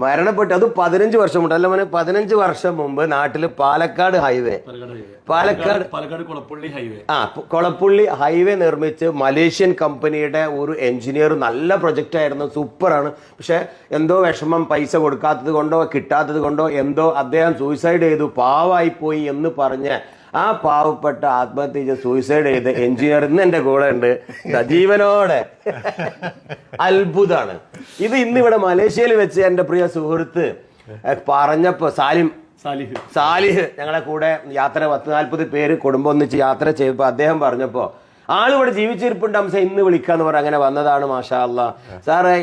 മരണപ്പെട്ടു. അത് 15 വർഷം മുമ്പ് അല്ല മോനെ, 15 വർഷം മുമ്പ് നാട്ടില് Palakkad highway Palakkad Kolappally highway Kolappully highway നിർമ്മിച്ച് മലേഷ്യൻ കമ്പനിയുടെ ഒരു എഞ്ചിനീയർ, നല്ല പ്രൊജക്റ്റ് ആയിരുന്നു, സൂപ്പറാണ്. പക്ഷെ എന്തോ വിഷമം, പൈസ കൊടുക്കാത്തത് കൊണ്ടോ കിട്ടാത്തത് കൊണ്ടോ എന്തോ അദ്ദേഹം സൂയിസൈഡ് ചെയ്തു, പാവായി പോയി എന്ന് പറഞ്ഞ് ആ പാവപ്പെട്ട ആത്മഹത്യ ചെയ്ത് സൂയിസൈഡ് ചെയ്ത് എഞ്ചിനീയർ ഇന്ന് എൻ്റെ കൂടെ ഉണ്ട് ജീവനോടെ. അത്ഭുതമാണ് ഇത്. ഇന്ന് ഇവിടെ മലേഷ്യയിൽ വെച്ച് എൻ്റെ പ്രിയ സുഹൃത്ത് പറഞ്ഞപ്പോ സാലിഹ് ഞങ്ങളെ കൂടെ യാത്ര 10-40 പേര് കുടുംബം ഒന്നിച്ച് യാത്ര ചെയ്തപ്പോൾ അദ്ദേഹം പറഞ്ഞപ്പോ ആളിവിടെ ജീവിച്ചിരിപ്പുണ്ട് അംസ ഇന്ന് വിളിക്കാന്ന് പറഞ്ഞ അങ്ങനെ വന്നതാണ്. മാഷാ അല്ലാ. സാറ്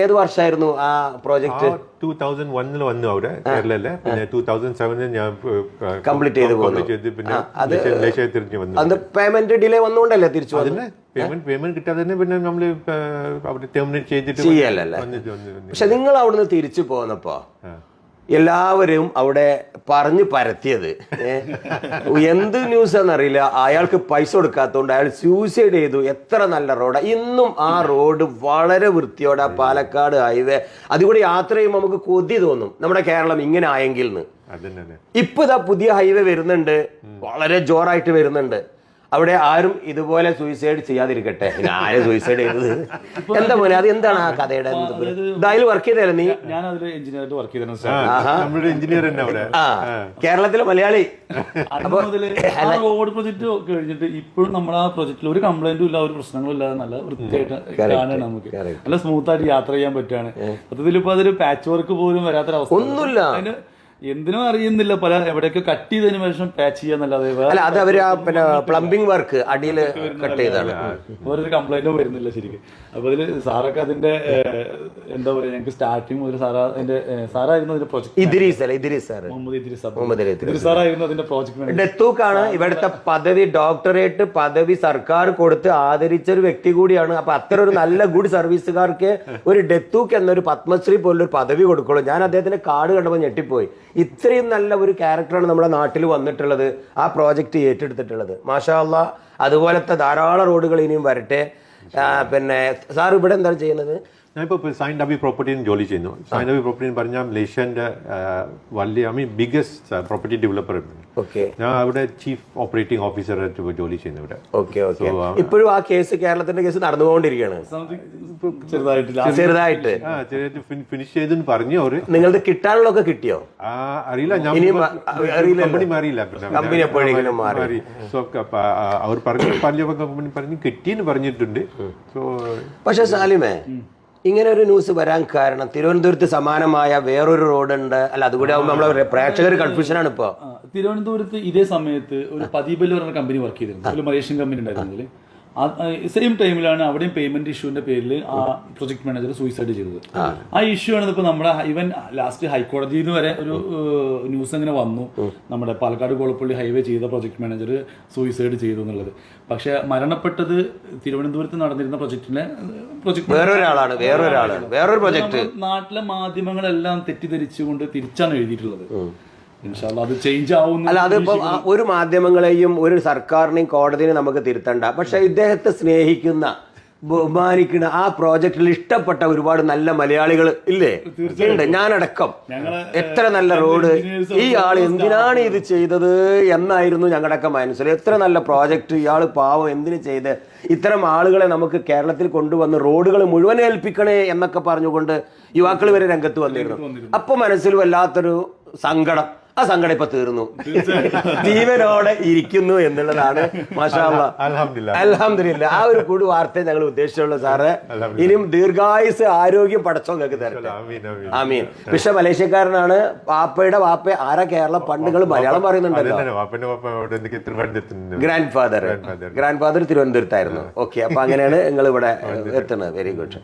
ഏത് വർഷമായിരുന്നു ആ പ്രോജക്ട്? 2001 വന്നു അവിടെ കേരളയിലെ. പിന്നെ 2007 ഞാൻ കംപ്ലീറ്റ് ചെയ്ത് പോകുന്നു. അത് പേയ്മെന്റ് ഡിലേ വന്നുകൊണ്ടല്ലേ തിരിച്ചു വന്നത്? പേയ്മെന്റ് കിട്ടാതെ തന്നെ പിന്നെ നമ്മള് അവിടെ ടെർമിനേറ്റ് ചെയ്തിട്ട് ചെയ്യല്ലേ. പക്ഷെ നിങ്ങൾ അവിടുന്ന് തിരിച്ചു പോന്നപ്പോ എല്ലാവരും അവിടെ പറഞ്ഞു പരത്തിയത് എന്ത് ന്യൂസ് ആണെന്നറിയില്ല, അയാൾക്ക് പൈസ കൊടുക്കാത്തതുകൊണ്ട് അയാൾ സൂയിസൈഡ് ചെയ്തു. എത്ര നല്ല റോഡാണ്. ഇന്നും ആ റോഡ് വളരെ വൃത്തിയോടെ ആ പാലക്കാട് ഹൈവേ അതുകൂടി യാത്ര ചെയ്യുമ്പോൾ നമുക്ക് കൊതി തോന്നും നമ്മുടെ കേരളം ഇങ്ങനെ ആയെങ്കിൽ എന്ന്. ഇപ്പൊ ഇതാ പുതിയ ഹൈവേ വരുന്നുണ്ട്, വളരെ ജോറായിട്ട് വരുന്നുണ്ട്. അവിടെ ആരും ഇതുപോലെ സൂയിസൈഡ് ചെയ്യാതിരിക്കട്ടെ. ആരെ സൂയിസൈഡ് ചെയ്തത് എന്താ പോലെ? അത് എന്താണ് ആ കഥയുടെ? അതിൽ വർക്ക് ചെയ്തല്ലേ നീ? ഞാൻ അതിൽ എഞ്ചിനീയറായിട്ട് വർക്ക് ചെയ്തിരുന്നു. കേരളത്തിലെ മലയാളി. റോഡ് പ്രൊജക്ട് കഴിഞ്ഞിട്ട് ഇപ്പോഴും നമ്മൾ ആ പ്രൊജക്റ്റിൽ ഒരു കംപ്ലൈന്റും ഇല്ല, ഒരു പ്രശ്നങ്ങളും ഇല്ലാതെ നല്ല വൃത്തിയായിട്ട് കാണാൻ നമുക്ക് നല്ല സ്മൂത്ത് ആയിട്ട് യാത്ര ചെയ്യാൻ പറ്റുകയാണ്. സത്യത്തിൽ ഇപ്പൊ അതൊരു പാച്ച് വർക്ക് പോലും വരാത്തൊരവസ്ഥ ഒന്നുമില്ല. എന്തിനും അറിയുന്നില്ല, പല എവിടെയൊക്കെ കട്ട് ചെയ്തതിന് ശേഷം പാച്ച് ചെയ്യാന്നല്ലാതെ അത് അവര് പിന്നെ പ്ലംബിംഗ് വർക്ക് അടിയിൽ കട്ട് ചെയ്താണ്. വേറൊരു കംപ്ലൈന്റും വരുന്നില്ല ശരിക്കും. അപ്പൊ അതില് സാറൊക്കെ അതിന്റെ എന്താ പറയാ, ഞങ്ങൾക്ക് സ്റ്റാർട്ടിങ് മുതൽ സാറായിരുന്നു അതിന്റെ പ്രോജക്ട്. ഇദ്രീസ് സാറായിരുന്നു അതിന്റെ പ്രോജക്ട്. ഡെത്തൂക്കാണ് ഇവിടുത്തെ പദവി, ഡോക്ടറേറ്റ് പദവി സർക്കാർ കൊടുത്ത് ആദരിച്ച ഒരു വ്യക്തി കൂടിയാണ്. അപ്പൊ അത്ര ഒരു നല്ല ഗുഡ് സർവീസുകാർക്ക് ഒരു ഡെത്തൂക്ക് എന്നൊരു പത്മശ്രീ പോലൊരു പദവി കൊടുക്കുള്ളൂ. ഞാൻ അദ്ദേഹത്തിന്റെ കാർഡ് കണ്ടപ്പോൾ ഞെട്ടിപ്പോയി. ഇത്രയും നല്ല ഒരു ക്യാരക്ടറാണ് നമ്മുടെ നാട്ടിൽ വന്നിട്ടുള്ളത്, ആ പ്രോജക്റ്റ് ഏറ്റെടുത്തിട്ടുള്ളത്. മാഷാ അല്ലാ. അതുപോലത്തെ ധാരാളം റോഡുകൾ ഇനിയും വരട്ടെ. പിന്നെ സാർ ഇവിടെ എന്താണ് ചെയ്യുന്നത്? ഞാനിപ്പോൾ സൈൻ ഡബി പ്രോപ്പർട്ടിയിൽ ജോലി ചെയ്യുന്നു. സൈൻ ഡബി പ്രോപ്പർട്ടി എന്ന് പറഞ്ഞാൽ മലേഷ്യൻ്റെ വലിയ ബിഗ്ഗസ്റ്റ് പ്രോപ്പർട്ടി ഡെവലപ്പർ. ഞാൻ അവിടെ ചീഫ് ഓപ്പറേറ്റിംഗ് ഓഫീസറായിട്ട് ജോലി ചെയ്യുന്നു ഇവിടെ. ഇപ്പോഴും ആ കേസ്, കേരളത്തിന്റെ കേസ് നടന്നുകൊണ്ടിരിക്കുകയാണ്. ചെറുതായിട്ട് ഫിനിഷ് ചെയ്തെന്ന് പറഞ്ഞു അവര്. നിങ്ങൾക്ക് കിട്ടാനുള്ളതൊക്കെ കിട്ടിയോ? അറിയില്ല, കമ്പനി മാറിയില്ല. കമ്പനി എപ്പോഴെങ്കിലും മാറി? അവർ കമ്പനി പറഞ്ഞു കിട്ടിയെന്ന് പറഞ്ഞിട്ടുണ്ട്. പക്ഷെ സാലിമേ, ഇങ്ങനെ ഒരു ന്യൂസ് വരാൻ കാരണം തിരുവനന്തപുരത്ത് സമാനമായ വേറൊരു റോഡുണ്ട് അല്ല, അതുകൂടി ആകുമ്പോൾ നമ്മളെ പ്രേക്ഷകർ കൺഫ്യൂഷനാണ് ഇപ്പൊ. തിരുവനന്തപുരത്ത് ഇതേ സമയത്ത് ഒരു പദീപല് പറഞ്ഞ കമ്പനി വർക്ക് ചെയ്തിരുന്നു, ഒരു മലേഷ്യൻ കമ്പനി ഉണ്ടായിരുന്നതിൽ. സെയിം ടൈമിലാണ് അവിടെയും പേയ്മെന്റ് ഇഷ്യൂവിന്റെ പേരിൽ ആ പ്രൊജക്ട് മാനേജർ സൂയിസൈഡ് ചെയ്തത്. ആ ഇഷ്യൂ ആണ് ഇപ്പൊ നമ്മുടെ ഈവൻ ലാസ്റ്റ് ഹൈക്കോടതിയിൽ നിന്ന് വരെ ഒരു ന്യൂസ് അങ്ങനെ വന്നു, നമ്മുടെ പാലക്കാട് കൊളപ്പള്ളി ഹൈവേ ചെയ്ത പ്രൊജക്ട് മാനേജർ സൂയിസൈഡ് ചെയ്തു എന്നുള്ളത്. പക്ഷെ മരണപ്പെട്ടത് തിരുവനന്തപുരത്ത് നടന്നിരുന്ന വേറൊരു പ്രൊജക്ട്. നാട്ടിലെ മാധ്യമങ്ങളെല്ലാം തെറ്റിദ്ധരിച്ചുകൊണ്ട് തിരിച്ചാണ് എഴുതിയിട്ടുള്ളത്. അത് ചേഞ്ച് ആവും. അല്ല, അതിപ്പോ ഒരു മാധ്യമങ്ങളെയും ഒരു സർക്കാരിനെയും കോടതിനെയും നമുക്ക് തിരുത്തണ്ട. പക്ഷെ ഇദ്ദേഹത്തെ സ്നേഹിക്കുന്ന, ബഹുമാനിക്കുന്ന, ആ പ്രോജക്റ്റിൽ ഇഷ്ടപ്പെട്ട ഒരുപാട് നല്ല മലയാളികൾ ഇല്ലേ? ഉണ്ട്, ഞാനടക്കം. എത്ര നല്ല റോഡ്, ഈ ആൾ എന്തിനാണ് ഇത് ചെയ്തത് എന്നായിരുന്നു ഞങ്ങളുടെയൊക്കെ മനസ്സിൽ. എത്ര നല്ല പ്രോജക്റ്റ്, ഇയാൾ പാവം എന്തിനു ചെയ്ത് ഇത്തരം ആളുകളെ നമുക്ക് കേരളത്തിൽ കൊണ്ടുവന്ന് റോഡുകൾ മുഴുവൻ ഏൽപ്പിക്കണേ എന്നൊക്കെ പറഞ്ഞുകൊണ്ട് യുവാക്കൾ വരെ രംഗത്ത് വന്നിരുന്നു. അപ്പൊ മനസ്സിൽ വല്ലാത്തൊരു സങ്കടം. ആ സങ്കടം ഇപ്പൊ തീർന്നു, ജീവനോടെ ഇരിക്കുന്നു എന്നുള്ളതാണ്. മാഷാ അല്ലാഹ്, അൽഹംദുലില്ലാഹ്. ആ ഒരു കൂടി വാർത്ത ഞങ്ങൾ ഉദ്ദേശിച്ചുള്ളൂ സാറ്. ഇനിയും ദീർഘായുസ്, ആരോഗ്യം പടച്ചോ നിങ്ങൾക്ക് തരട്ടെ. ആമീൻ. പക്ഷെ മലേഷ്യക്കാരനാണ്. വാപ്പയുടെ വാപ്പ ആരാ കേരളം പണ്ടുകൾ മലയാളം പറയുന്നുണ്ടല്ലോ. Grand father തിരുവനന്തപുരത്തായിരുന്നു. ഓക്കെ, അപ്പൊ അങ്ങനെയാണ് നിങ്ങൾ ഇവിടെ എത്തുന്നത്. Very good.